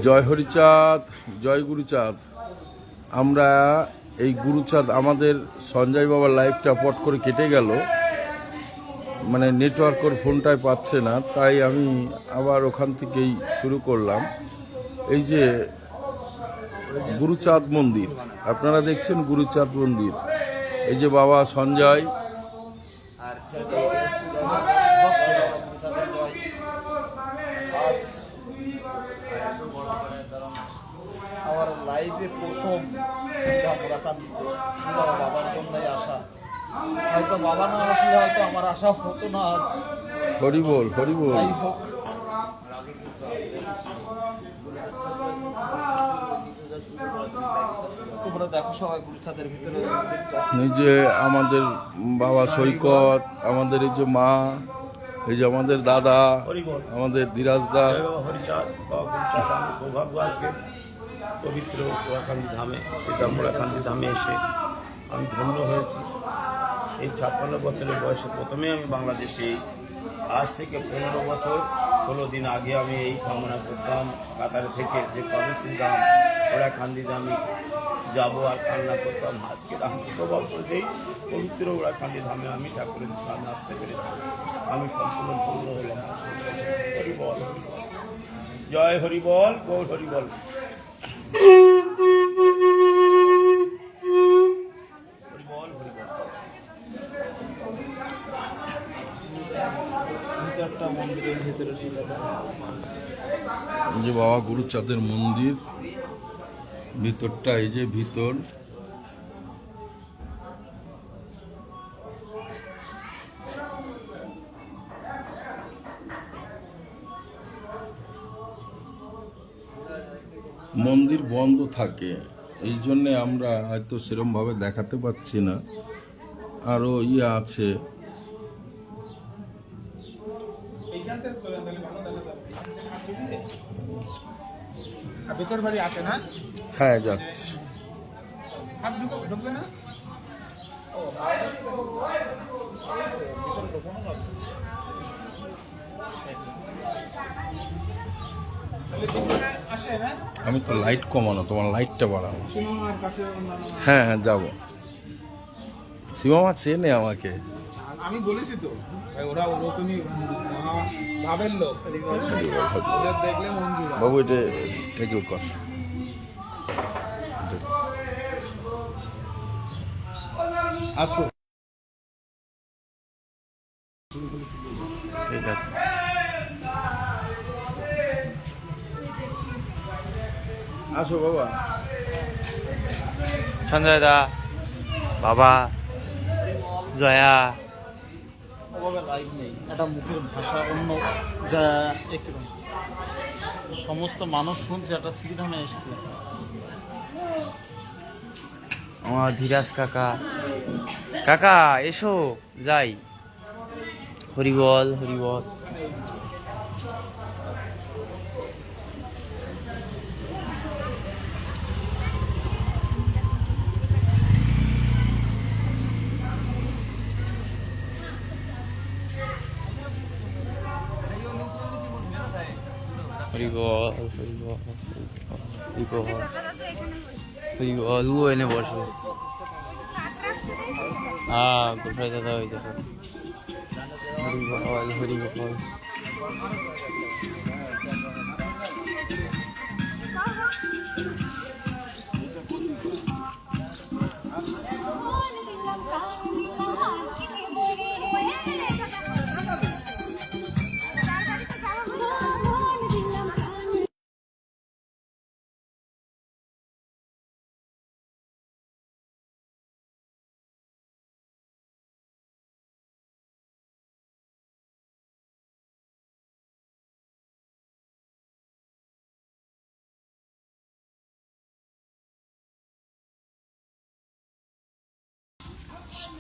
জয় হরিচাঁদ, জয় গুরুচাঁদ। আমরা এই গুরুচাঁদ আমাদের সঞ্জয় বাবার লাইভটা পট করে কেটে গেল, মানে নেটওয়ার্ক ওর ফোনটায় পাচ্ছে না, তাই আমি আবার ওখান থেকেই শুরু করলাম। এই যে গুরুচাঁদ মন্দির, আপনারা দেখছেন গুরুচাঁদ মন্দির। এই যে বাবা সঞ্জয়, আমার লাইফে প্রথম বাবার জন্যই আসা, হয়তো বাবা না আসলে হয়তো আমার আশা হতো না আজ। হরি বল, হরি বল। যাই হোক, তোমরা দেখো সবাই গুরুচাঁদের ভিতরে। এই যে আমাদের বাবা সৈকত, আমাদের এই যে মা, এই যে আমাদের দাদা, আমাদের ধীরাজদা। হরিচাঁদ বা গুরুচাঁদ, আমি সৌভাগ্য আজকে পবিত্র কুয়াকান্দি ধামে, সীতামুড়াকান্দি ধামে এসে আমি ধন্য হয়েছি। এই 56 বছরের বয়সে প্রথমে আমি বাংলাদেশে, আজ থেকে 15 বছর 16 দিন আগে আমি এই কামনা করতাম কাতার থেকে যে কবে শ্রীরাম ওড়াকান্দি ধামে যাবো, আর কান্না করতাম। আজকে আমি সৌভাগ্য যেই পবিত্র ওড়াকান্দি ধামে আমি ঠাকুরের সামনে আসতে পেরেছি, আমি সম্পূর্ণ ধন্য হলাম। হরি বল, জয় হরি বল, গৌর হরি বল। মন্দিরের ভিতরে যে বাবা গুরুচাঁদের মন্দির, ভিতরটা এই যে ভিতর। মন্দির বন্ধ থাকে, এই জন্যে আমরা হয়তো সেরকমভাবে দেখাতে পাচ্ছি না। আরও আছে, ভিতর বাড়ি আসে না? হ্যাঁ যাচ্ছে। ঢুকবে না? আমি তো লাইট কমানো, তোমার লাইটটা বাড়ানো। হ্যাঁ হ্যাঁ যাবো। সীমামা চেনে আমাকে, আমি বলেছি তো ওরা ওরকমই ভাবের লোক, ওদের দেখলে মঞ্জুর। বাবু এটা থেকে কর। আসো, ঠিক আছে। আসো বাবা। সঞ্জয় দা, বাবা, জয়া, ওভাবে লাইভ নেই, একটা মুখের ভাষা অন্য যা একটু সমস্ত মানুষ শুনছে একটা শ্রীধামে এসছে। আমার ধীরাজ কাকা, কাকা এসো যাই। হরিবল, হরিবল। হরিবল, হরিবল, হরিবল, হরিবল। ও এনে বসো। হ্যাঁ, কোথায় দাদা ওই দেখো। হরিবল, হরিবল।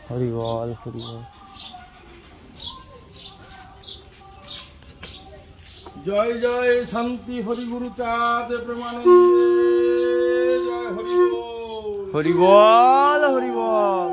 হরিবল, হরিবল। জয় জয় শান্তি হরি গুরুচাঁদ প্রেমানন্দে, জয় হরি বল, হরিবল, হরিবল।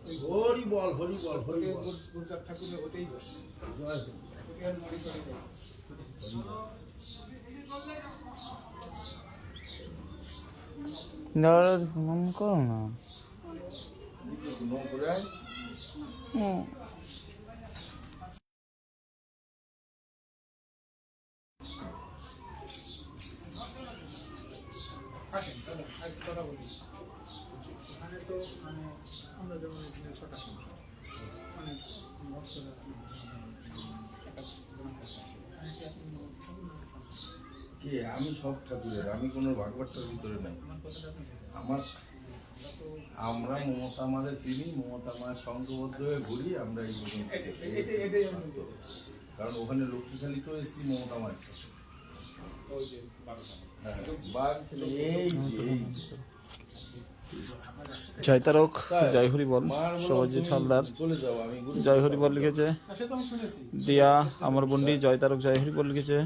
হরি বল হরি বল হরি ওকে বল। গুরুচাঁদ ঠাকুরের ওটাই বলে। জয় হরি। ওকে আর মনে করে দেয়। মন করো না। করে আয়। হুম। আসেন দাদা, একটা কথা বলি। এখানে তো মানে আমরা যেমন এখানে ছটা সংসার, মানে ভক্তরা একটা গ্রন্থ আছে। এখানে কি আপনি কে আমি সব ঠাকুরের, আমি কোনো ভাগবতটার ভিতরে নাই। আমার কথাটা আপনি বুঝলেন? আমার আমরা তো আমরা মমতা মারে চিনি, মমতা মায়ের সংঘবদ্ধ হয়ে ঘুরি আমরা এই পর্যন্ত। এটাই আমি বলতে কারণ ওখানে লক্ষ্মীখালিতেও এসেছি মমতা মায়ের সাথে। ওই যে 12টা। হ্যাঁ, বাঘ এই যে, এই যে। জয় তারক, তাই? জয় হরি বল। মার বললাম, সবাইজি তুমি হালদার চলে যাও, আমি ঘুরে জয় হরি বল লিখেছে। সে তো আমি শুনেছি। দিয়া আমার বন্ডি জয় তারক জয় হরি বল লিখেছে।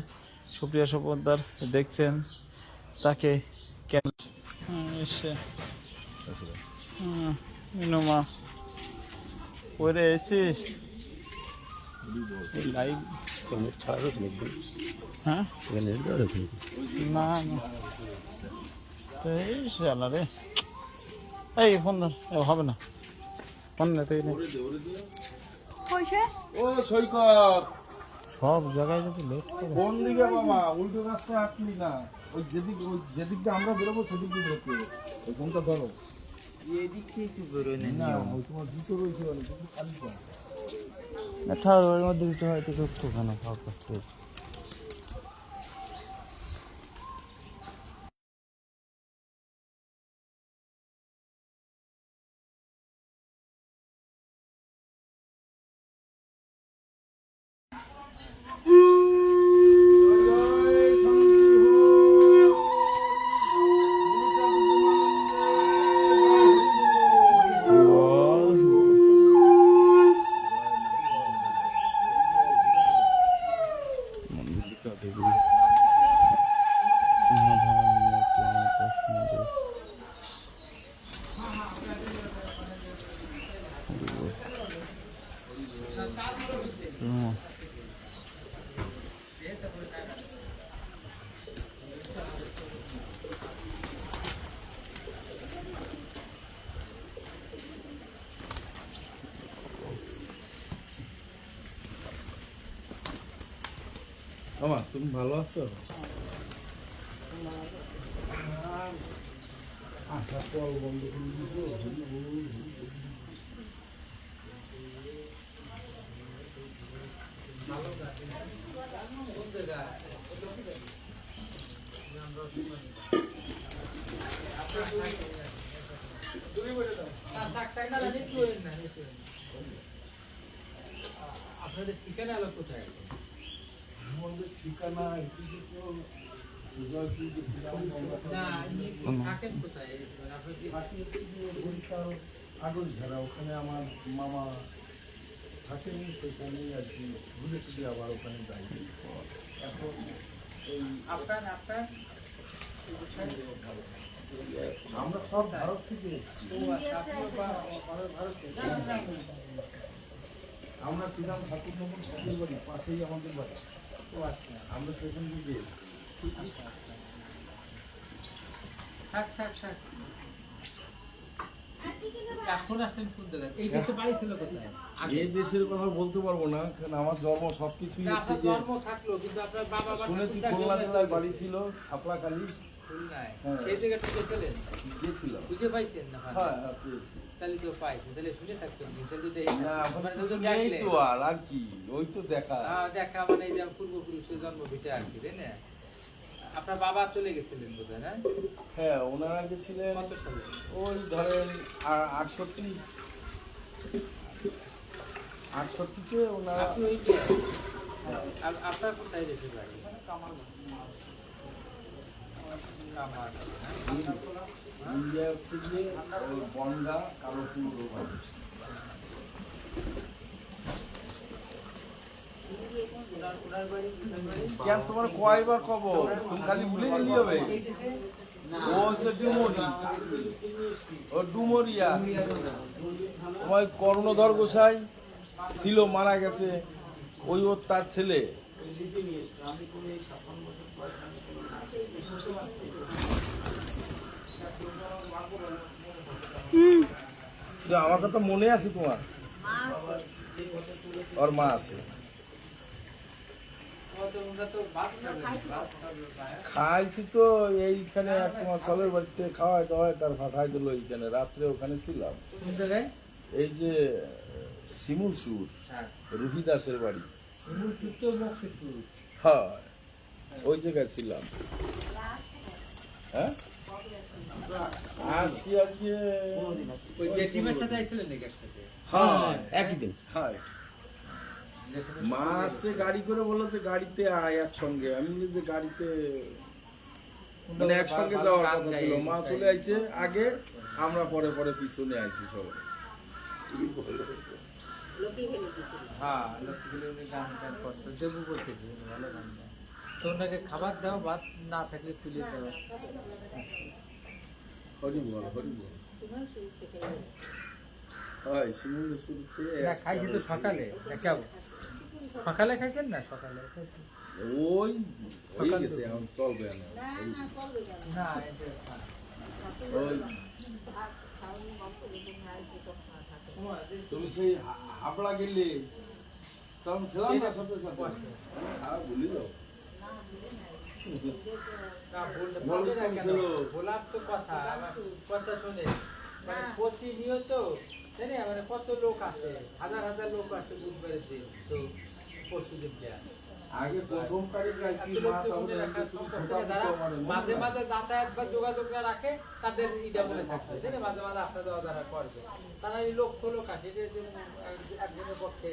সুপ্রিয়া সপদার দেখছেন তাকে কেন এসে মিনুমা ওরে এসিস লাইভ হ্যাঁ না না এই শালা রে এই ফোন ধর এ হবে না ফোন না তুই নে। কইছে ও সৈকত, সব জায়গায় যদি লেট করে কোন দিকে মামা? উল্টো রাস্তায় আসলি না, ওই যেদিক দিয়ে আমরা বেরোবো সেদিক দিয়ে ঢুকতে হবে। ওই কোনটা ধরো এদিক থেকে একটু বেরোয় না, ওই তোমার জুতো রয়েছে বলে জুতো খালি কর। না ঠার ওর মধ্যে দিতে হয় তো একটু ওখানে ফাঁকা একটু মামা তুমি ভালো আছো? আশা কল বন্ধ করে দিছো। আপনাদের ঠিকানা হলো কোথায়? আমাদের ঠিকানা না এমনি থাকেন কোথায়? মানে আপনাদের আগল ঝাড়া, ওখানে আমার মামা থাকেন, সেখানেই আর কি ঘুরে ফিরে আবার ওখানে যাই। এখন এই আপনার আমরা সব ভারত থেকে এসেছি। আমরা শ্রীরাম ঠাকুর নগর ঠাকুর বাড়ি পাশেই আমাদের বাড়ি। আমরা সেখান থেকে এসেছি। থাক এখন আসছেন কোন জায়গায়? এই দেশে বাড়ি ছিল কোথায় আগে? এই দেশের কথা বলতে পারবো না, কারণ আমার জন্ম সবকিছুই না, হচ্ছে আপনার যে জন্ম থাকলো কিন্তু আপনার বাবা মা শুনেছি কোথায় খুলনা জন্মায় জেলায় থাকলো? বাড়ি ছিল, ছাপলাখালি খুলনায়। হ্যাঁ। সেই জায়গা থেকে চলেন গিয়েছিলাম। খুঁজে পাইছেন না মানে? হ্যাঁ হ্যাঁ, পেয়েছি। তাহলে তো পাইছেন, তাহলে শুনে থাকতেন কিন্তু যদি না, মানে কিছু যদি নেই দেখলেন। তো আর কি, ওই তো দেখা। দেখা মানে এই যে পূর্বপুরুষের জন্ম ভিটে আর কি, তাই না? আপনার বাবা চলে গেছিলেন বোধহয় না? হ্যাঁ, ওনারা গেছিলেন কত সালে? ওই ধরেন 68-তে ওনারা। আপনি ওই যে আপনার কোথায় দেশে বাড়ি? কামার। ইন্ডিয়া হচ্ছে গিয়ে ওই বনগা কালোপুর ওখানে। ওনার বাড়ি কেন তোমার কয়বার কব, তুমি খালি ভুলে গেলি হবে। এই দেশে? ও হচ্ছে ডুমরি, ও ডুমরিয়া। ওই কর্ণধর গোসাই ছিল, মারা গেছে, ওই ওর তার ছেলে। তো আমার কথা মনে আছে তোমার? ওর মা আছে। খাইছি তো এইখানে তোমার সবের বাড়িতে খাওয়াই দাওয়াই, তার খাই দিল এইখানে, রাত্রে ওখানে ছিলাম। এই যে শিমুল সুর, রুহি দাসের বাড়ি, হ্যাঁ ওই জায়গায় ছিলাম। হ্যাঁ আসছি আজকে। ওই জেঠিমার সাথে আইছিলেন নাকি একসাথে? হ্যাঁ একই দিন। হ্যাঁ মা আসছে গাড়ি করে, বললো যে গাড়িতে আয় একসঙ্গে। আমি বলি যে গাড়িতে মানে একসঙ্গে যাওয়ার কথা ছিল। মা চলে আইছে আগে, আমরা পরে পরে পিছনে আইছি সবাই। হ্যাঁ, লক্ষ্মীগুলো উনি গান টান করতো, দেবু করতেছে, ভালো গান গায়। তো ওনাকে খাবার দাও, ভাত না থাকলে তুলে দাও। হরি বল, হরি বল। হয় শিমুলের শুরুতে না, খাইছি তো সকালে, কেমন সকালে খাইছেন? না সকালে খাইছেন? ওই হয়ে গেছে, এখন চলবে না। না, এটা খান। ওই তুমি সেই হাবড়া গেলে তখন ছিলাম না সাথে সাথে। হ্যাঁ ভুলি যাও। না, বললে বলো পারবে না তুমি কেন? ছিল। বললাম তো কথা, আমার কথা শুনে, মানে প্রতিনিয়ত জানি মানে কত লোক আসে, হাজার হাজার লোক আসে বুধবারের দিন, তো পরশু দিন আগে প্রথম তারিখ গাইছি মা, তারপরে মাঝে মাঝে যাতায়াত বা যোগাযোগ না রাখে, তাদের ইটা মনে থাকবে, জানি মাঝে মাঝে আসা যাওয়া যারা করবে, তারা এই লক্ষ লোক আসে। যে একজনের পক্ষে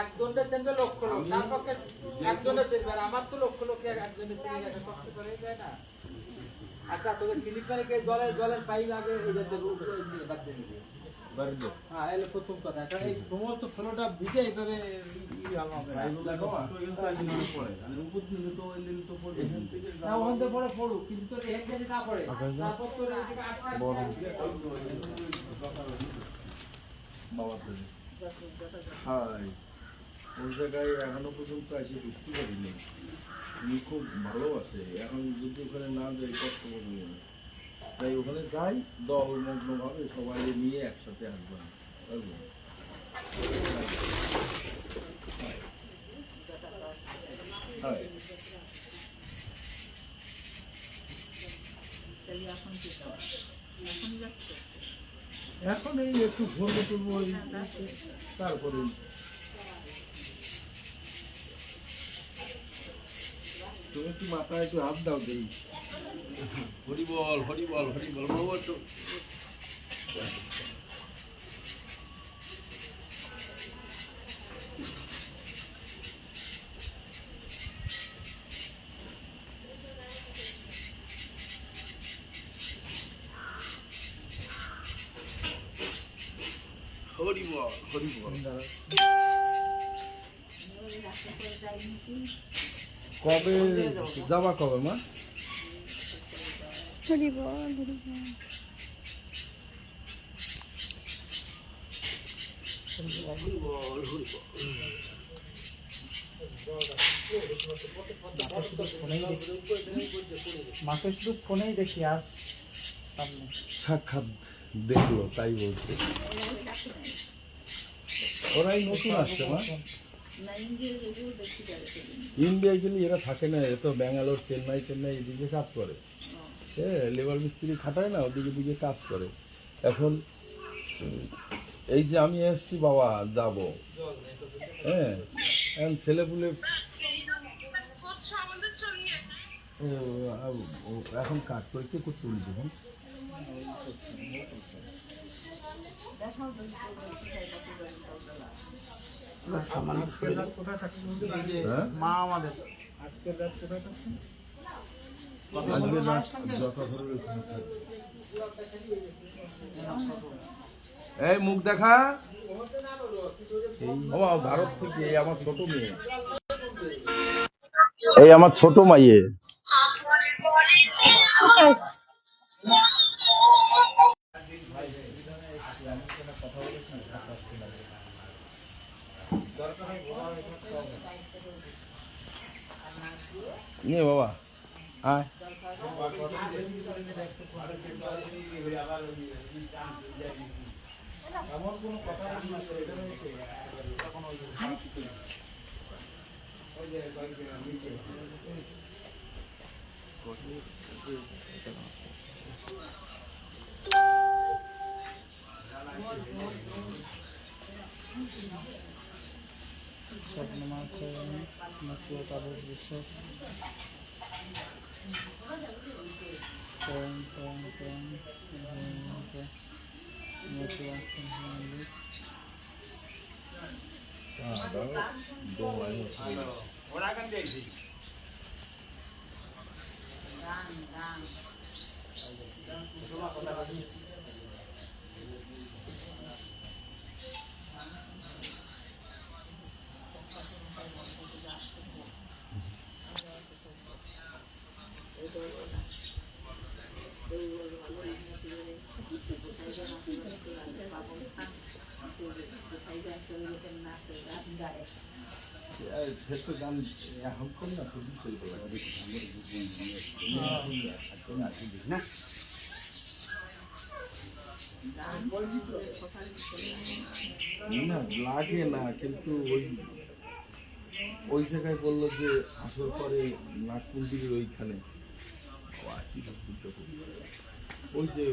একজনের চেনবে লক্ষ লোক, তার পক্ষে একজনের চেনবে, আর আমার তো লক্ষ লোক একজনের চেনে একটা কষ্ট করে যায় না। আচ্ছা, তোকে ফিলিপ মারিকে জলের পাইপ আগে বাদ দিয়ে নিবে। হ্যাঁ, এলো প্রথম কথা। কারণ এই সমস্ত ফ্লোটা ভিজে এইভাবে পড়ুক, কিন্তু তোর এক জায়গায় না পড়ে, তারপর তোর এদিকে হাই ওই জায়গায় এখনো পর্যন্ত এসে বুঝতে পারিনি। উনি খুব ভালোবাসে, এখন যদি ওখানে না যাই কষ্ট করবে। তাই ওখানে যাই, দলমগ্ন ভাবে সবাই নিয়ে একসাথে আসবেন। এখন এই একটু ঘুরবো টুরবো, তারপরে তুমি কি মাথায় একটু হাত দাও দেই। হরি বল, হরি বল, হরি বল। বাবা তো হরি বল, হরি বল। কবে যাবা, কবে মা? হরি বল, হরি বল। মাকে শুধু ফোনেই দেখি, আজ সামনে সাক্ষাৎ দেখলো তাই বলছে। ওরাই নতুন আসছে মা। ইন্ডিয়ায় গেলে এরা থাকে না, এ তো ব্যাঙ্গালোর, চেন্নাই এদিকে কাজ করে। হ্যাঁ, লেবার মিস্ত্রি খাটায় না, ওদিকে দিকে কাজ করে। এখন এই যে আমি এসছি বাবা, যাব। হ্যাঁ, এখন ছেলেপুলে এখন কাজ করে কে করতে বলি দেখুন। হ্যাঁ? মা আমাদের আজকের রাত যথাধরের ওখানে থাকবে। এই মুখ দেখা, ভারত থেকে আমার ছোট মেয়ে, এই আমার ছোট মাইয়ে। কথা বলেছেন নিয়ে বাবা আয় স্বপ্ন আছে নতুন তাদের বিশ্বাস না লাগে না, কিন্তু ওই জায়গায় বললো যে আসর পরে নাগপুন্ডির ওইখানে ওই যে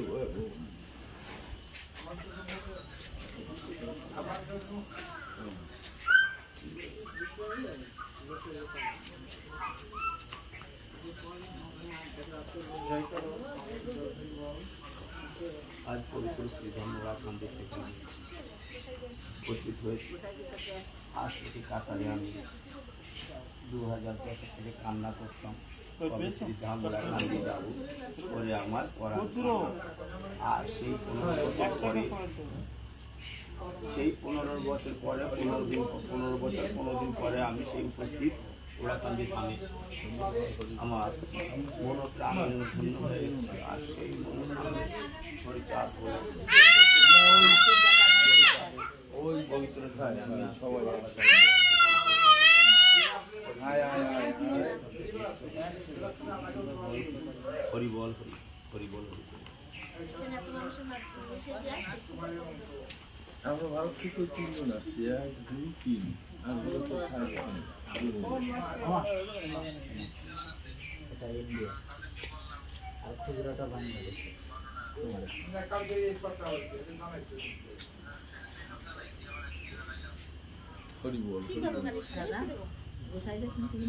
আজ পবিত্র শ্রীধর্মরাজ মন্দির থেকে আমি উপস্থিত হয়েছি। আজ থেকে কাতারে আমি 2000 বছর থেকে কান্না করতাম, কবে শ্রীধামরা কান্দি যাবো করে আমার করা। আর সেই 15 বছর পরে, সেই 15 বছর পরে 15 বছর 15 দিন পরে আমি সেই উপস্থিত ওরাকান্দি ধামে। আমার মনটা ধন্য হয়েছে। আর সেই মনোপ্রাণে পরিচার করে ওই পবিত্রতায় আমি সবাই হরিবল হরিবল আমরা ভারত থেকে 3 জন আসছি, 1 2 3 আর হলো তো এটা ইন্ডিয়া আর খুচরাটা বাংলাদেশে। হরিবল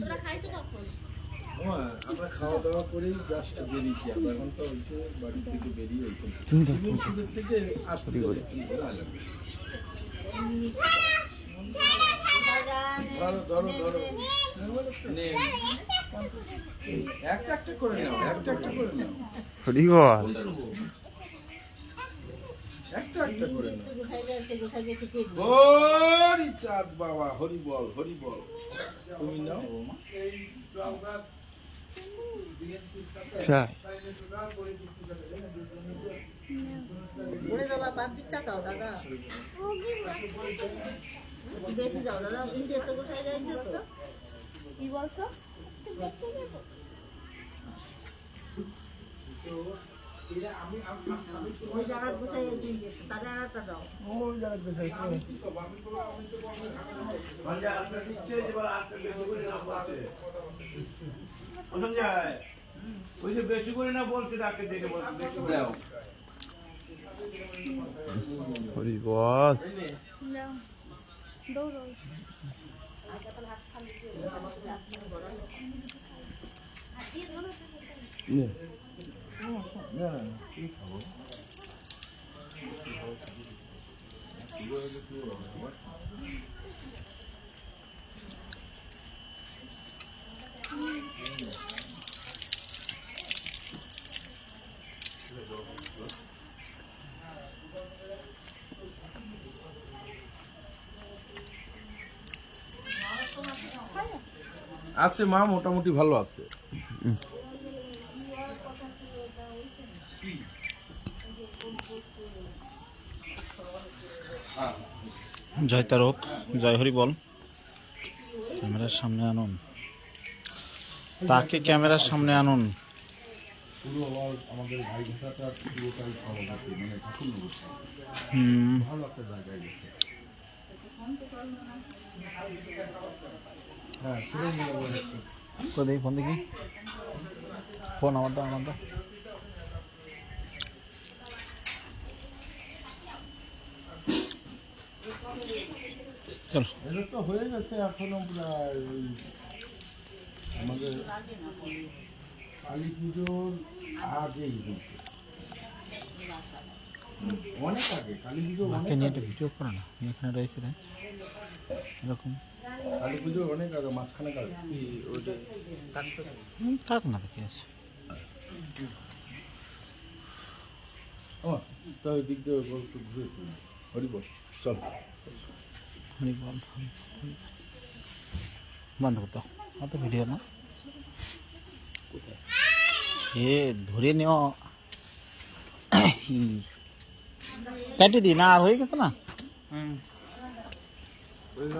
তোরা খাইছো কখন? আমরা খাওয়া দাওয়া করেই জাস্ট বেরিয়েছি। আমরা এখন তো হয়েছে বাড়ি থেকে বেরিয়ে ওইখান থেকে আসতে ধরো ধরো ধরো নে একটা একটা করে নাও, একটা একটা করে নাও, একটা একটা করে নাও। হরি চাঁদ বাবা, হরি বল হরি বল। তুমি নাও বেশি যাও দাদা, ইন্ডিয়া তো কোথায় যাইছো তো? কি বলছো? ওই জায়গায় বসে তাহলে আর একটা দাও। ওই যে বেশি করে না বলছে ডাকে দেখে বলছে দাও। হরিবল দৌড়ো। নে না কি খাবো? আছে মা, মোটামুটি ভালো আছে। জয় তারক, জয় হরিবল। ক্যামেরার সামনে আনুন। তাকে ক্যামেরার সামনে আনুন। পুরো আমাদের ভাইঘাটাটা পুরোটাই সভাপতি মানে ঠাকুরনগর ভালো একটা জায়গায় গেছে। হ্যাঁ সেটাই নিয়ে যাবো। তো দেখি ফোন দেখি, ফোন আমার দাও। চলো এটা তো হয়ে গেছে এখনো প্রায় ওই আমাদের কালী পুজোর আগেই হয়েছে, অনেক আগে কালী পুজো মাকে নিয়ে একটা ভিডিও করে না, আমি এখানে রয়েছে রে এরকম। কালী পুজোর অনেক আগে, মাঝখানে আগে। কাক না দেখে আছে। তো ওই দিক দিয়ে একটু ঘুরে হরিবল চল। হরি বল, বন্ধ করতো অত ভিডিও না, এ ধরে নেওয়া কেটে দি না, আর হয়ে গেছে না।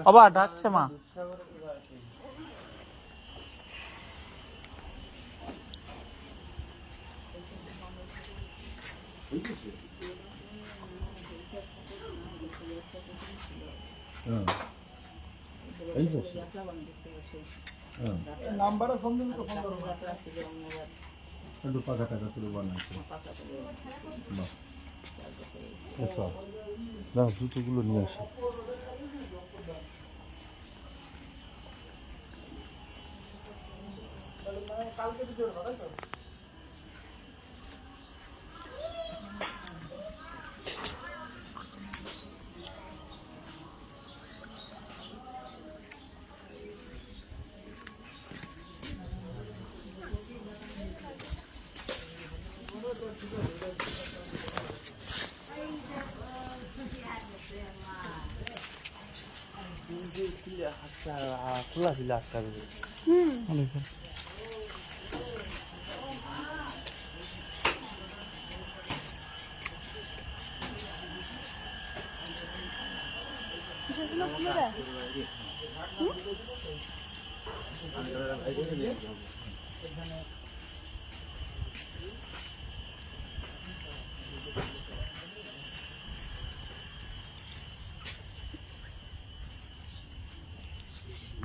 আবার ডাকছে মা। হ্যাঁ এই তো হ্যাঁ নাম্বারে ফোন দিলে তো ফোন করবো। একটু পাকা টাকা করে বানাইছে। বাহ আচ্ছা না, জুতোগুলো নিয়ে আসি।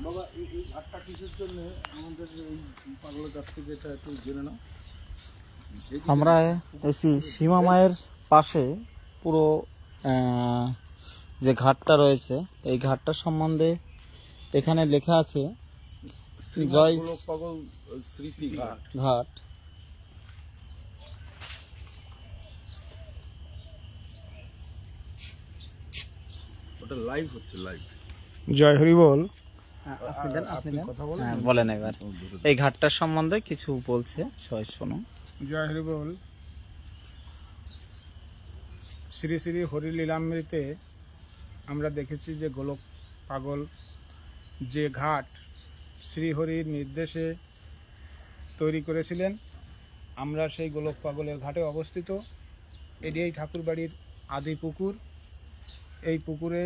বাবা এই আটটা কিসের জন্য আমাদের এই পাগলের কাছ থেকে এটা একটু জেনে নাও। আমরা এসি সীমা মায়ের পাশে পুরো যে ঘাটটা রয়েছে, এই ঘাটটার সম্বন্ধে এখানে লেখা আছে জয় পাগল স্মৃতি ঘাট। ঘাট। ওটা লাইভ হচ্ছে, লাইভ। জয় হরি বল। হ্যাঁ বলেন এবার এই ঘাটটার সম্বন্ধে কিছু বলছে, সবাই শোনো। জয় হরি বল। শ্রী শ্রী হরি লীলামৃতে আমরা দেখেছি যে গোলক পাগল যে ঘাট শ্রীহরির নির্দেশে তৈরি করেছিলেন, আমরা সেই গোলক পাগলের ঘাটে অবস্থিত। এটাই ঠাকুরবাড়ির আদি পুকুর। এই পুকুরে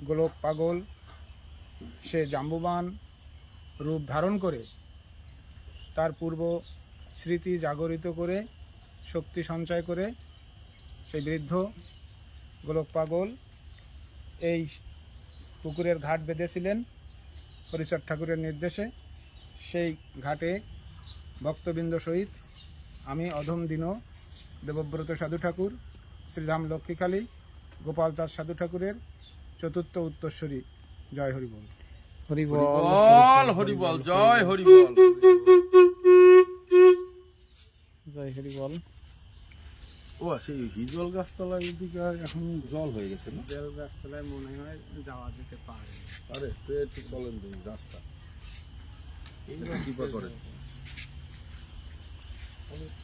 গোলক পাগল সে জাম্বুবান রূপ ধারণ করে তার পূর্ব স্মৃতি জাগরিত করে শক্তি সঞ্চয় করে সেই বৃদ্ধ গোলক পাগল এই পুকুরের ঘাট বেঁধেছিলেন হরিচাঁদ ঠাকুরের নির্দেশে। সেই ঘাটে ভক্তবৃন্দ সহিত আমি অধম দিন দেবব্রত সাধু ঠাকুর, শ্রীধাম লক্ষ্মীকালী, গোপাল চাঁদ সাধু ঠাকুরের চতুর্থ উত্তরস্বরী। জয় হরি বল। হরি বল, বল হরি বল, জয় হরি বল, জয় হরি বল। ও সেই হিজল গাছতলার এদিকে এখন জল হয়ে গেছে না? বেল গাছতলায় মনে হয় যাওয়া যেতে পারে। আরে তো একটু চলেন দেখি রাস্তা এইগুলো কৃপা করেন।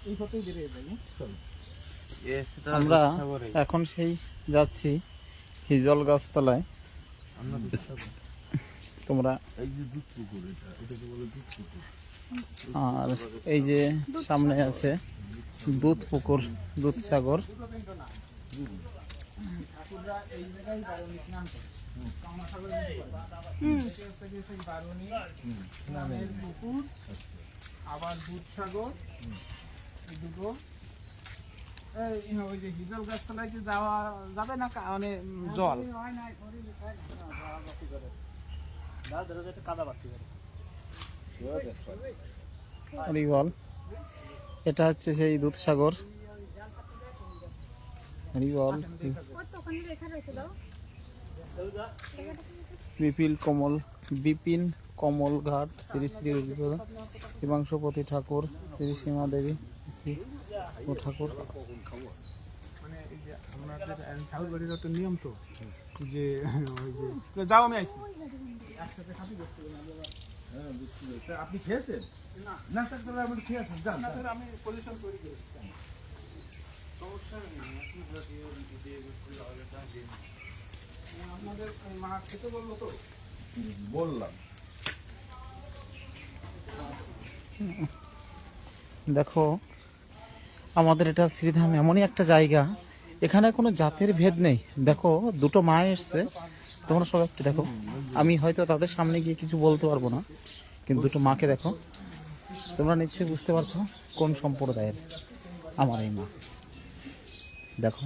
এই পথেই বেরিয়ে যাই। আমরা এখন সেই যাচ্ছি হিজল গাছতলায়। তোমরা এই যে দুধ পুকুর, এটাকে বলে দুধ পুকুর। আর এই যে সামনে আছে দুধ পুকুর, দুধসাগর। ঠাকুররা এই জায়গায় বারুণী স্নান করে। কামনা সাগর বারুণী স্নানের পুকুর আবার দুধসাগর, এই দুটো। ওই যে হিজল গাছতলায় কি যাওয়া যাবে না মানে জল হরিবল। এটা হচ্ছে সেই দুধসাগর। হরিবল। বিপিন কমল ঘাট শ্রী শ্রী হিমাংশুপতি ঠাকুর, শ্রী সীমা দেবী ও ঠাকুর। মানে এই যে আমাদের ঠাকুর বাড়ির একটা নিয়ম তো যে ওই যে যাও আমি আইছি একসাথে খাবি দেখতে আপনি খেয়েছেন? না স্যার, তাহলে আপনি খেয়েছেন, যান। না স্যার, আমি পলিউশন তৈরি করেছি। আপনাদের মা খেতে বললো তো? বললাম। দেখো আমাদের এটা শ্রীধাম এমনই একটা জায়গা, এখানে কোনো জাতের ভেদ নেই। দেখো দুটো মা এসছে, তোমরা সব একটু দেখো। আমি হয়তো তাদের সামনে গিয়ে কিছু বলতে পারবো না, কিন্তু দুটো মাকে দেখো, তোমরা নিশ্চয়ই বুঝতে পারছো কোন সম্প্রদায়ের আমার এই মা। দেখো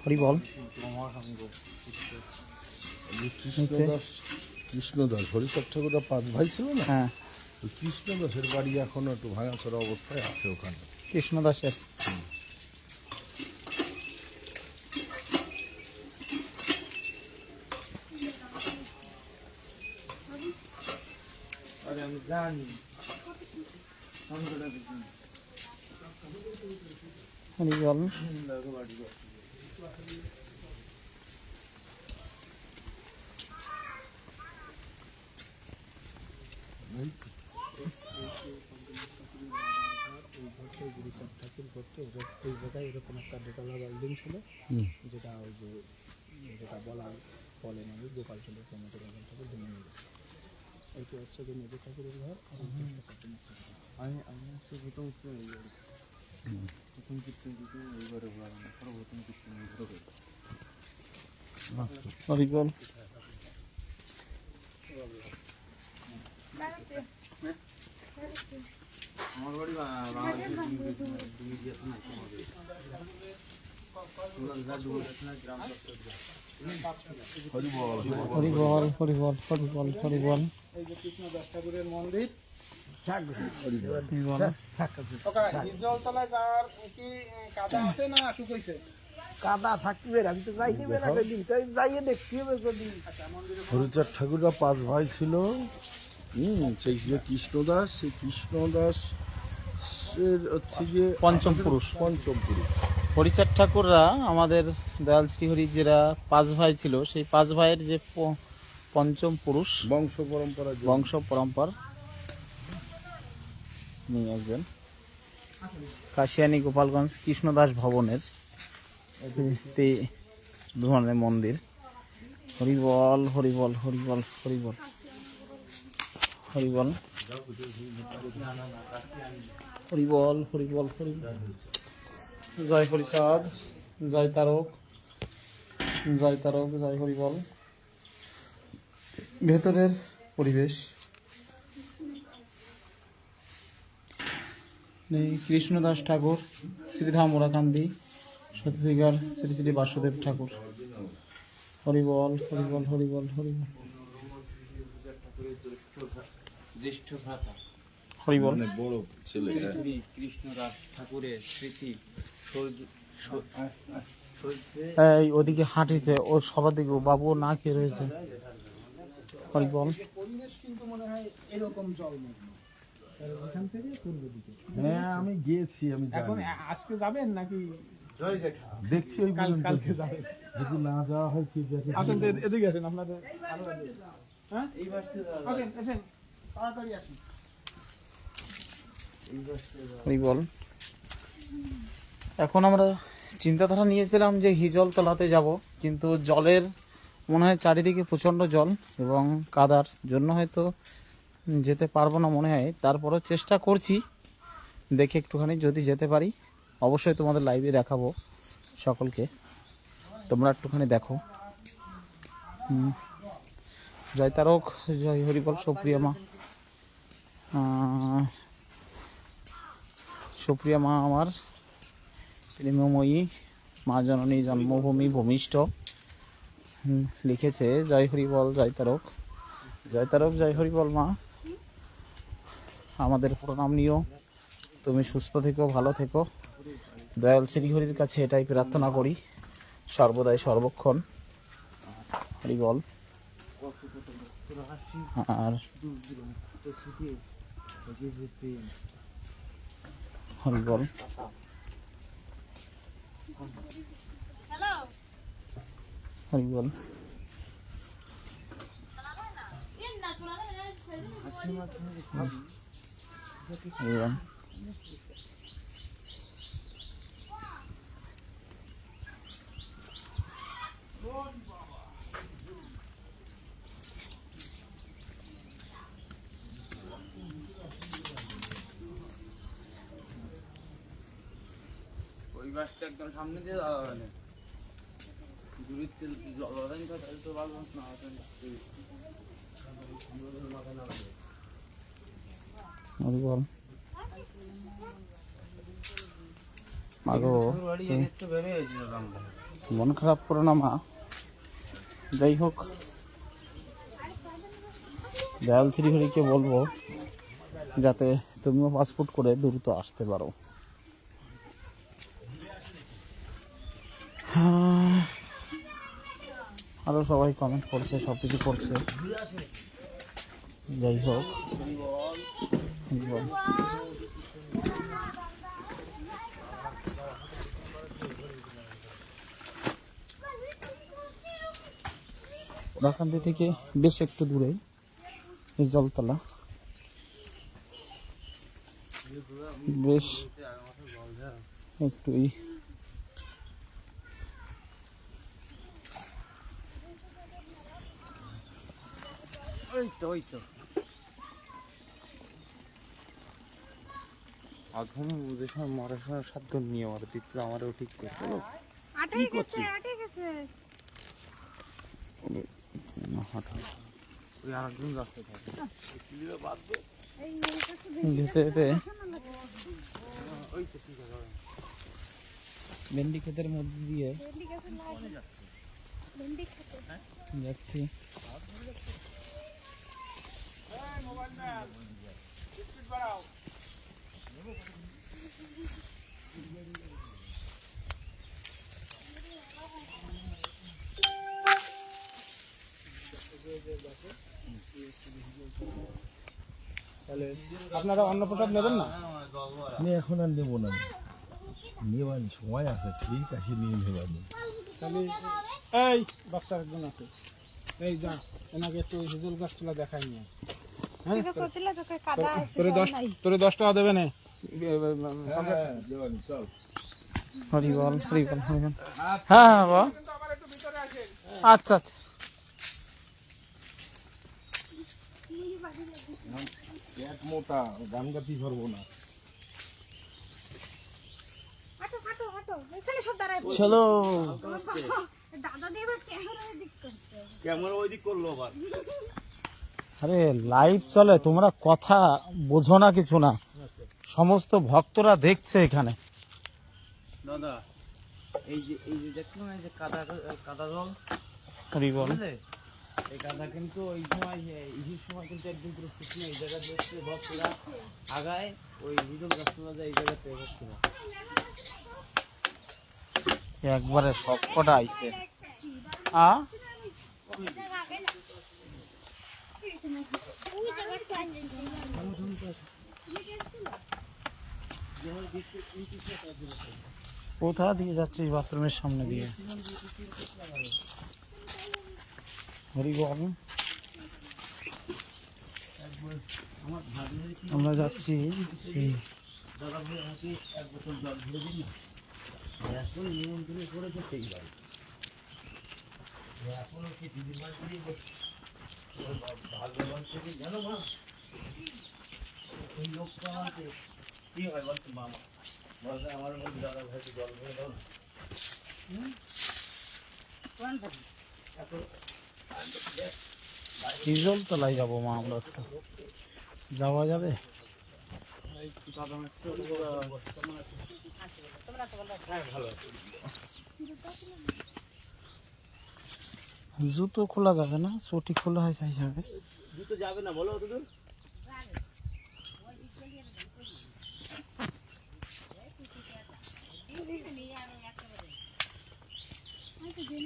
হরিবল। কৃষ্ণদাস হরিচাঁদ ঠাকুররা 5 ভাই ছিল না? হ্যাঁ, ওই কৃষ্ণদাসের বাড়ি এখনো একটু ভাঙাচোরা অবস্থায় আছে ওখানে। কৃষ্ণদাসের। হরিবল। এই জায়গায় এরকম একটা দোতলা বিল্ডিং ছিল, যেটা ওই যে যেটা বলে মানে গোপাল চন্দ্র প্রমোদের ওখান থেকে ভেঙে নিয়ে গেছে। এইটা হচ্ছে যে মেজর ঠাকুরের ঘর। আমি হচ্ছে প্রথম কীর্তন দিতে এইবারে প্রথম কীর্তন হরিবল। আমার বাড়ি হরিবল। হরিবল হরিবল হরিবল হরিবল। এই যে কৃষ্ণদাস ঠাকুরের মন্দির। হরিবল। হিজলতলায় যাওয়ার কি কাদা আছে না শুকাইছে? কাদা থাকবে, আমি তো যাইতে বেড়া দিন তাই যাইয়ে দেখতে হবে যদি। হরিচাঁদ ঠাকুররা 5 ভাই ছিল। সেই যে কৃষ্ণদাস, সেই কৃষ্ণদাস হচ্ছে যে পঞ্চম পুরুষ। হরিচাঁদ ঠাকুররা আমাদের দয়াল শ্রীহরি যারা 5 ভাই ছিল, সেই 5 ভাইয়ের যে পঞ্চম পুরুষ, বংশ পরম্পরা। বংশ পরম্পরা নিয়ে একজন কাশিয়ানী গোপালগঞ্জ কৃষ্ণদাস ভবনের ধরনের মন্দির। হরিবল হরিবল হরিবল হরিবল হরিবল হরিবল হরিবল হরিবল। জয় হরিচাঁদ, জয় তারক, জয় তারক, জয় হরিবল। ভেতরের পরিবেশ কৃষ্ণদাস ঠাকুর, শ্রীধাম ওরাকান্দি, সতবিগার শ্রী শ্রী বাসুদেব ঠাকুর। হরিবল হরিবল হরিবল হরিবল। জ্যেষ্ঠ ভ্রাতা হরিবল। বড় ছেলে। শ্রী কৃষ্ণদাস ঠাকুরের স্মৃতি এই ওদিকে হাঁটিছে, ও সবার দিকে বাবু না খেয়ে রয়েছে। হরিবল। পরিবেশ কিন্তু মনে হয় এরকম জলমগ্ন এখান থেকে পূর্ব দিকে। হ্যাঁ, আমি গিয়েছি, আমি এখন জানি। আজকে যাবেন নাকি দেখছি ওই কালকে যাবেন? যদি না যাওয়া হয় ঠিক আছে। আসেন তো, এদিকে আসেন আপনাদের। হ্যাঁ, আসেন আসেন, তাড়াতাড়ি আসেন। হরিবল। এখন আমরা চিন্তাধারা নিয়েছিলাম যে হিজলতলাতে যাব, কিন্তু জলের মনে হয় চারিদিকে প্রচণ্ড জল এবং কাদার জন্য হয়তো যেতে পারবো না মনে হয়। তারপরও চেষ্টা করছি, দেখে একটুখানি যদি যেতে পারি অবশ্যই তোমাদের লাইভে দেখাবো সকলকে, তোমরা একটুখানি দেখো। জয় তারক, জয় হরিবল, সুপ্রিয়া মা। সুপ্রিয়া মা আমার প্রেমময়ী মা জননী জন্মভূমি ভূমিষ্ঠ লিখেছে জয় হরি বল জয় তারক জয় তারক জয় হরি বল মা, আমাদের প্রণাম নিও, তুমি সুস্থ থেকো, ভালো থেকো। দয়াল শ্রীহরির কাছে এটাই প্রার্থনা করি সর্বদাই সর্বক্ষণ। হরি বল। আর হরি বল। হরি বল। হরি বল। ওই বাসটা একদম সামনে দিয়ে যাওয়া হবে না, দূরের তেল জলদান তো ভালো না হরি বল। মাগো মন খারাপ করো না মা, যাই হোক দয়াল শ্রীহরিকে বলবো যাতে তুমিও পাসপোর্ট করে দ্রুত আসতে পারো। আরো সবাই কমেন্ট করছে, সব কিছু করছে, যাই হোক ওরাকান্দি থেকে বেশ একটু দূরে এই জলতলা, বেশ একটুই ওই তো আধুন বুঝে সময় মরার সময় সাধ্য নিয়ে আমার দিতে আমারও ঠিক করে আটে গেছে। ওই আরেকজন রাস্তায় থাকে যেতে যেতে ভেন্ডি ক্ষেতের মধ্যে দিয়ে যাচ্ছি। আপনারা অন্নপ্রসাদ নেবেন না? আমি এখন আর নেবো না, নেবানি সময় আছে, ঠিক আছে নিয়ে নেবানি। তাহলে এই বাচ্চা একজন আছে, এই যা ওনাকে একটু হিজল গাছগুলো দেখাই নিয়ে। হ্যাঁ তোরে 10 টাকা দেবে না। চল হরি বল হরি বল হরি বল। হ্যাঁ হ্যাঁ বাবা, আচ্ছা আচ্ছা। এক মোটা গান গাতি পারবো না। চলো ক্যামেরা ওই দিক করলো আবার। আরে লাইভ চলে, তোমরা কথা বোঝো না, কিছু না, সমস্ত ভক্তরা দেখছে এখানে। দাদা এই যে দেখুন এই যে কাদা জল হরি বল। এই কাদা কিন্তু ওই সময় ইহির সময় কিন্তু একদম পুরো শুকনো, এই জায়গা দেখছে ভক্তরা আগায় ওই হিজল গাছগুলো যায় এই জায়গাতে ভক্তরা একবারে সবকটা আইছে। কোথা দিয়ে যাচ্ছে? বাথরুমের সামনে দিয়ে। হরি বল। আমরা যাচ্ছি সেই দাদা ভাই আমাকে এক বোতল জল ভরে দিন না, এখন নিমন্ত্রণ করেছে সেই ভাই এখনো কি দিদির বাড়ি ভালো মানুষ থেকে জানো মা, ওই লোকটা আমাকে কি হয় বলতো মামা বলতে আমার মধ্যে দাদা ভাইকে জল ভরে দাও না। হিজল তলায় যাবো মা আমরা একটু। যাওয়া যাবে? জুতো খোলা যাবে না, চটি খোলা হয়ে যাবে। জুতো যাবে না বলো অতদূর?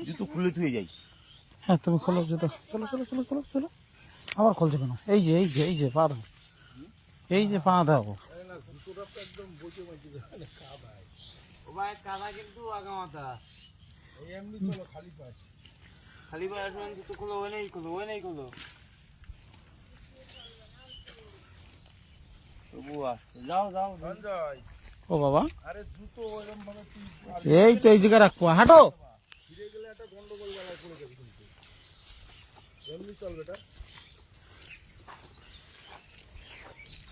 জুতো খুলে ধুয়ে যাই। হ্যাঁ তুমি খোলো জুতো, চলো চলো চলো চলো চলো। আবার খুলছে কেন? এই যে এই যে এই যে পা দাও, এই যে পা দাও। ও ভাই কাদা কিন্তু আগামাতা। এমনি চলো খালি পায়ে। খালি পায়ে আসবেন, জুতো খুলো, ওই নেই খুলো, ওই নেই খুলো। তবু আসছে, যাও যাও। সঞ্জয়, ও বাবা, আরে জুতো ওইরকম ভাবে তুই এই তো এই জায়গায় রাখবো, হাঁটো। ফিরে গেলে একটা গন্ডগোল জায়গায় পড়ে যাবে কিন্তু। এমনি চল বেটা।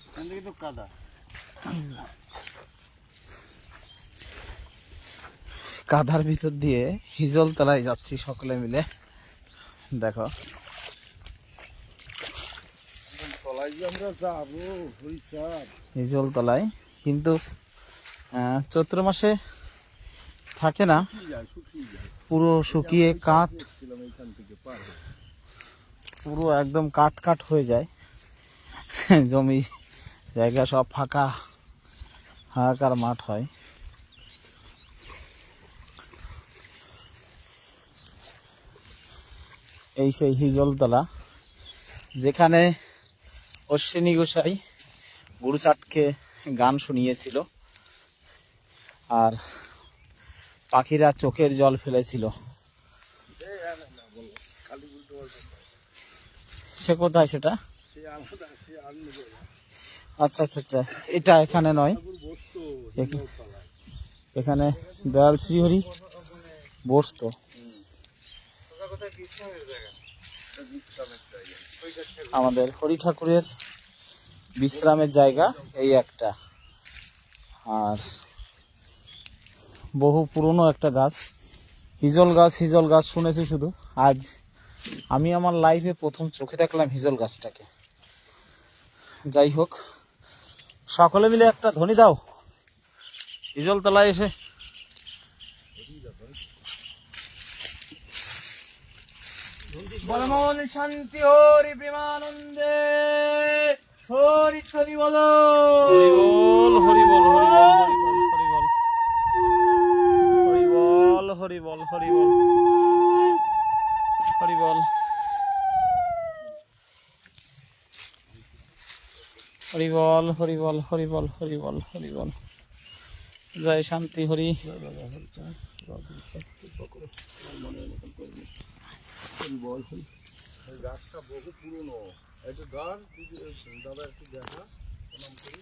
এখান থেকে তো কাদা। কাদার ভিতর দিয়ে হিজল তলায় যাচ্ছি সকলে মিলে। দেখো তলায় যে আমরা যাবো হরিচাঁদ। হিজল তলায়, কিন্তু চৈত্র মাসে থাকে না, শুকিয়ে যায়। পুরো শুকিয়ে কাঠ, ছিলাম এইখান থেকে পার হয়ে। পুরো একদম কাট কাট হয়ে যায়। জমি জায়গা সব ফাঁকা, হাহাকার মাঠ হয়। এই সেই হিজলতলা, যেখানে অশ্বিনী গোসাই গুরুচাঁদকে গান শুনিয়েছিল আর পাখিরা চোখের জল ফেলেছিল। সে কোথায় সেটা? আচ্ছা আচ্ছা আচ্ছা, এটা এখানে নয়, এখানে দয়াল শ্রীহরি বসতো। আমাদের হরি ঠাকুরের বিশ্রামের জায়গা এই একটা, আর বহু পুরনো একটা গাছ, হিজল গাছ। হিজল গাছ শুনেছি শুধু, আজ আমি আমার লাইফে প্রথম চোখে দেখলাম হিজল গাছটাকে। যাই হোক, সকলে মিলে একটা ধ্বনি দাও হিজল তলায় এসে। বলমন শান্তি হরি প্রেমানন্দে হরি হরি বলো। হরি বল হরি বল হরি বল হরি বল হরি বল হরি বল হরি বল হরি বল হরি বল হরি বল হরি বল। জয় শান্তি হরি। গাছটা বহু পুরনো। এটা ধর দাদা, একটু দেখা প্রণাম করি।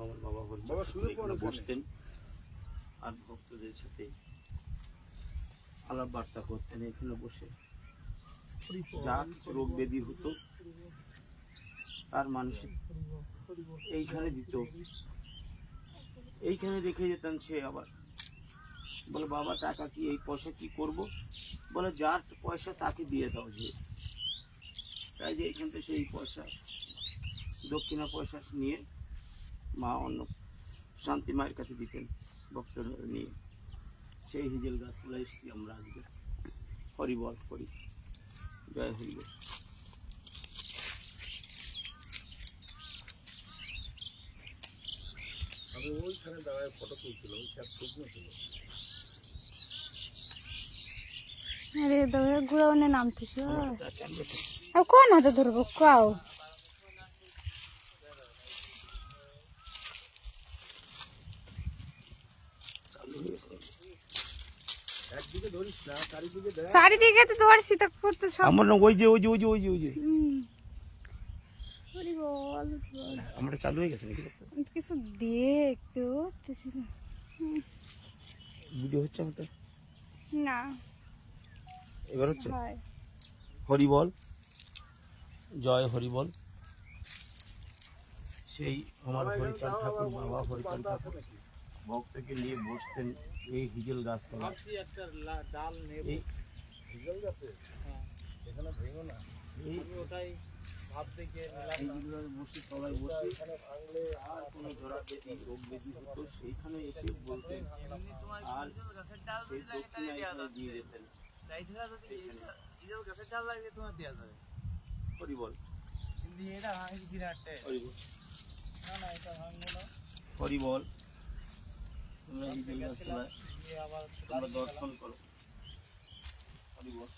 আমার বাবা বাবা শুয়ে পড়ো, বসতেন আর ভক্তদের সাথে আলাপ বার্তা করতেন এখানে বসে। যা কিছু রোগ ব্যাধি হতো তার মানসিক এইখানে দিত, এইখানে রেখে যেতেন। সে আবার বলে, বাবা টাকা কি, এই পয়সা কি করব? বলে, যার পয়সা তাকে দিয়ে দাও। যে তাই যে এখান থেকে সেই পয়সা, দক্ষিণা পয়সা নিয়ে মা অন্য শান্তি মায়ের কাছে দিতেন ভক্তরা নিয়ে। সেই হিজেল গাছতলা এসেছি আমরা আজকে। হরি বল করি, জয় হরি বল। আমি ওইখানে দাঁড়ায় ফটো তুলছিলাম, ওই খ্যাত শুকনো ছিল। আরে দৌড়ে ঘুরাও নামতেছ আর কোন হাতে ধরবো কাও? একদিকে ধরিস না, চারিদিকে দেখ। চারিদিকে তো ধরছি তা করতে সব। আমার না ওই যে ওই যে ওই যে ওই যে ওই যে হরি বল। আমরা চালু হয়ে গেছে নাকি? কিছু দেখতে হচ্ছে না। ভিডিও হচ্ছে আমাদের, না এবার হচ্ছে। হয় হরি বল, জয় হরি বল। সেই আমার হরিচাঁদ ঠাকুর, বাবা হরিচাঁদ ঠাকুর ভক্তকে নিয়ে বসতেন এই হিজল গাছতলা। এই আমি ওটাই ভাবতে গিয়ে বসে সবাই বসে আর কোনো ধরা বেদি রোগ বেদি হতো সেইখানে এসে বলতেন আর সেই দক্ষিণা এখানে দিয়ে যেতেন। হরি বল, হরি বল। তোমরা হিজল গাছতলায় তোমরা দর্শন করো। হরি বল।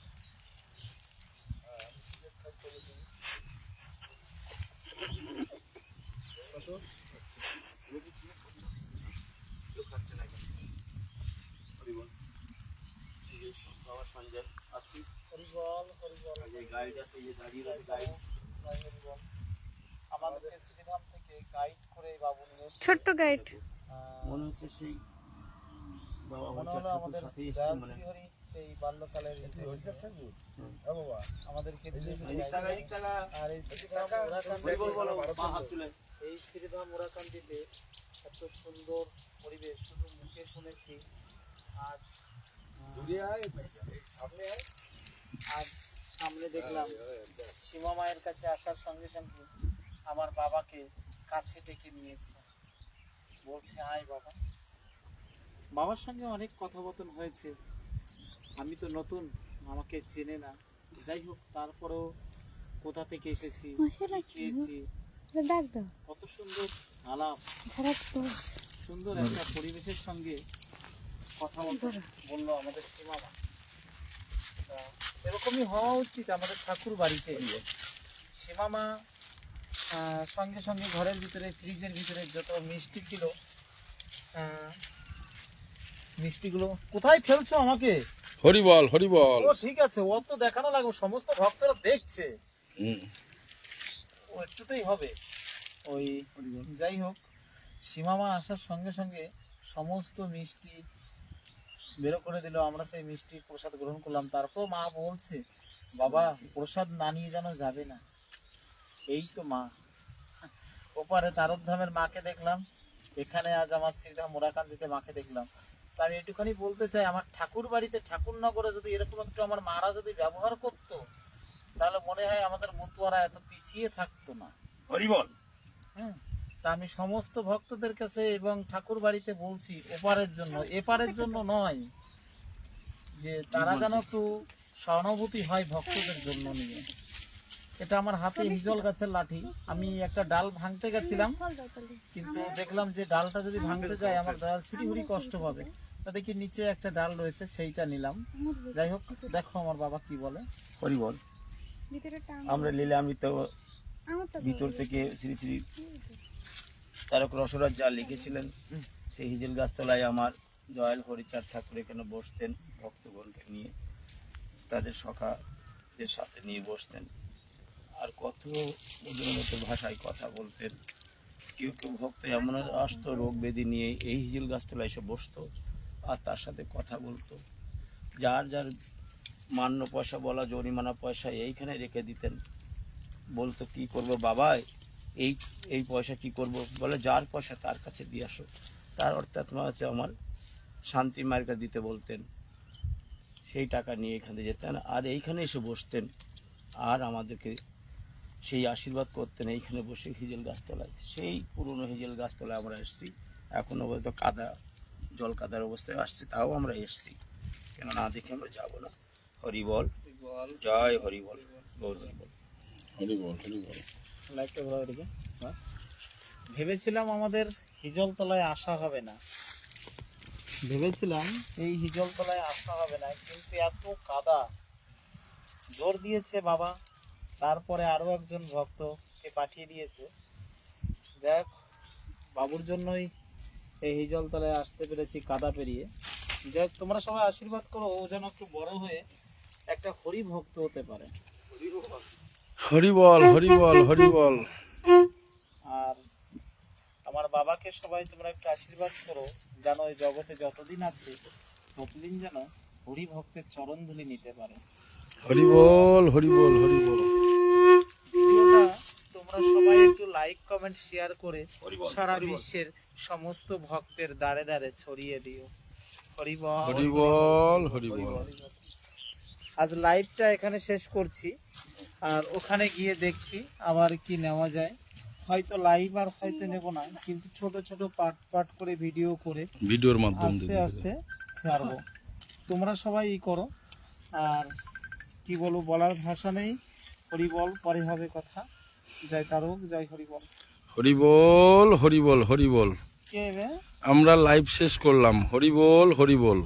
বাবা সঞ্জয় আছি। যে গাইড আছে, যে দাঁড়িয়ে রয়েছে গাইড। আমাদেরকে শ্রীধাম থেকে গাইড করে বাবু নিয়ে এসেছে। ছোট্ট গাইড। মনে হচ্ছে সেই বাবা মনে হরিচাঁদ হলো ঠাকুর আমাদের সাথে এসছে দয়াল মনে হয়। শ্রীহরি সেই বাল্যকালের আমাদেরকে আর এই শ্রীধাম হরি বল বলো, মা হাত তুলে। এই শ্রীধাম মোরাকান্দিতে এত সুন্দর পরিবেশ শুধু মুখে শুনেছি। আজ আজ সামনে দেখলাম সীমা মায়ের কাছে আসার সঙ্গে সঙ্গে আমার বাবাকে কাছে ডেকে নিয়েছে, বলছে আয় বাবা। বাবার সঙ্গে অনেক কথোপকথন হয়েছে। আমি তো নতুন, আমাকে চেনে না, যাই হোক তারপরেও কোথা থেকে এসেছি, কি খেয়েছি, ডাক দাও। কত সুন্দর আলাপ, সুন্দর একটা পরিবেশের সঙ্গে কথা বললো আমাদের সীমা মা। এরকমই হওয়া উচিত আমাদের ঠাকুর বাড়িতে। সীমা মা সঙ্গে সঙ্গে ঘরের ভিতরে ফ্রিজের ভিতরে যত মিষ্টি ছিল, মিষ্টিগুলো কোথায় ফেলছো আমাকে? হরি বল, হরি বল। ও ঠিক আছে, ও তো দেখানো লাগবে, সমস্ত ভক্তরা দেখছে, ও একটুতেই হবে। ওই যাই হোক, সীমা মা আসার সঙ্গে সঙ্গে সমস্ত মিষ্টি বেরো করে দিল। আমরা সেই মিষ্টি প্রসাদ গ্রহণ করলাম। তারপর মা বলছে, বাবা প্রসাদ না নিয়ে যেন যাবে না। এই তো মা। ওপারে তারকধামের মাকে দেখলাম, এখানে আজ আমার শ্রীধাম মোরাকান্দিতে মাকে দেখলাম। তা আমি একটুখানি বলতে চাই, আমার ঠাকুর বাড়িতে ঠাকুরনগরে যদি এরকম একটু আমার মারা যদি ব্যবহার করতো, তাহলে মনে হয় আমাদের মতুয়ারা এত পিছিয়ে থাকতো না। হরি বল। হ্যাঁ, তা আমি সমস্ত ভক্তদের কাছে এবং ঠাকুর বাড়িতে বলছি, ওপারের জন্য, এপারের জন্য নয়, যে তারা যেন একটু সহানুভূতি হয় ভক্তদের জন্য নিয়ে। এটা আমার হাতে হিজল গাছের লাঠি। আমি একটা ডাল ভাঙতে গেছিলাম, কিন্তু দেখলাম যে ডালটা যদি ভাঙতে যায় আমার দয়াল শ্রীহরি কষ্ট পাবে। তা দেখি নিচে একটা ডাল রয়েছে, সেইটা নিলাম। যাই হোক, দেখো আমার বাবা কি বলে। হরি বল। আমরা লীলামৃত ভিতর থেকে শ্রী শ্রী তারক রসরাজ যা লিখেছিলেন, সেই হিজল গাছতলায় আমার দয়াল হরিচাঁদ ঠাকুর এখানে বসতেন, ভক্তগণকে নিয়ে, তাদের সখাদের সাথে নিয়ে বসতেন। আর কত ওদের মতো ভাষায় কথা বলতেন। কেউ কেউ ভক্ত এমন আসতো রোগ ব্যাধি নিয়ে, এই হিজল গাছতলায় এসে বসতো আর তার সাথে কথা বলতো। যার যার মান্য পয়সা বলা, জরিমানা পয়সা এইখানে রেখে দিতেন। বলতো কি করবো বাবা, এই এই পয়সা কি করব? বলে যার পয়সা তার কাছে দিয়ে আসো। তার অর্থাৎ হচ্ছে আমার শান্তি মায়ের কাছে দিতে বলতেন। সেই টাকা নিয়ে এখানে যেতেন আর এইখানে এসে বসতেন আর আমাদেরকে সেই আশীর্বাদ করতেন। এইখানে বসে হিজল গাছতলায়, সেই পুরনো হিজল গাছতলায় আমরা এসেছি। এখনো বলতো কাদা, জল কাদার অবস্থায় আসছে, তাও আমরা এসেছি, কেন না দেখে আমরা যাবো না। হরি বল, জয় হরি বল, গৌর হরি বল। হরি বল, হরি বল। লাইটটা ঘোরাও এদিকে। ভেবেছিলাম আমাদের হিজল তলায় আসা হবে না, ভেবেছিলাম এই হিজল তলায় আসা হবে না, কিন্তু এত কাদা জোর দিয়েছে বাবা। তারপরে আরো একজন ভক্তকে পাঠিয়ে দিয়েছে। যাই হোক, বাবুর জন্যই এই হিজল তলায় আসতে পেরেছি কাদা পেরিয়ে। যাই হোক, তোমরা সবাই আশীর্বাদ করো, ও যেন একটু বড় হয়ে একটা হরি ভক্ত হতে পারে। হরি বল, হরি বল, হরি বল। আর আমার বাবাকে সবাই তোমরা একটু আশীর্বাদ করো, যেন ওই জগতে যতদিন আছে ততদিন যেন হরি ভক্তের চরণ ধুলি নিতে পারে। হরি বল, হরি বল, হরি বল। ভিডিওটা তোমরা সবাই একটু লাইক, কমেন্ট, শেয়ার করে সারা বিশ্বের সমস্ত ভক্তের দ্বারে দ্বারে ছড়িয়ে দিও। হরি বল, হরি বল, হরি বল। আজ লাইভটা এখানে শেষ করছি, আর ওখানে গিয়ে দেখছি আবার কি নেওয়া যায়। হয়তো লাইভ আর হয়তো নেব না, কিন্তু ছোট ছোট পার্ট পার্ট করে ভিডিও করে ভিডিওর মাধ্যমে আস্তে আস্তে ছাড়বো। তোমরা সবাই করো। আর কি বলবো, বলার ভাষা নেই। হরিবল, পরে হবে কথা। জয় তারক, জয় হরিবল। হরিবল হরিবল হরিবল। কে বে? আমরা লাইভ শেষ করলাম। হরিবল হরিবল।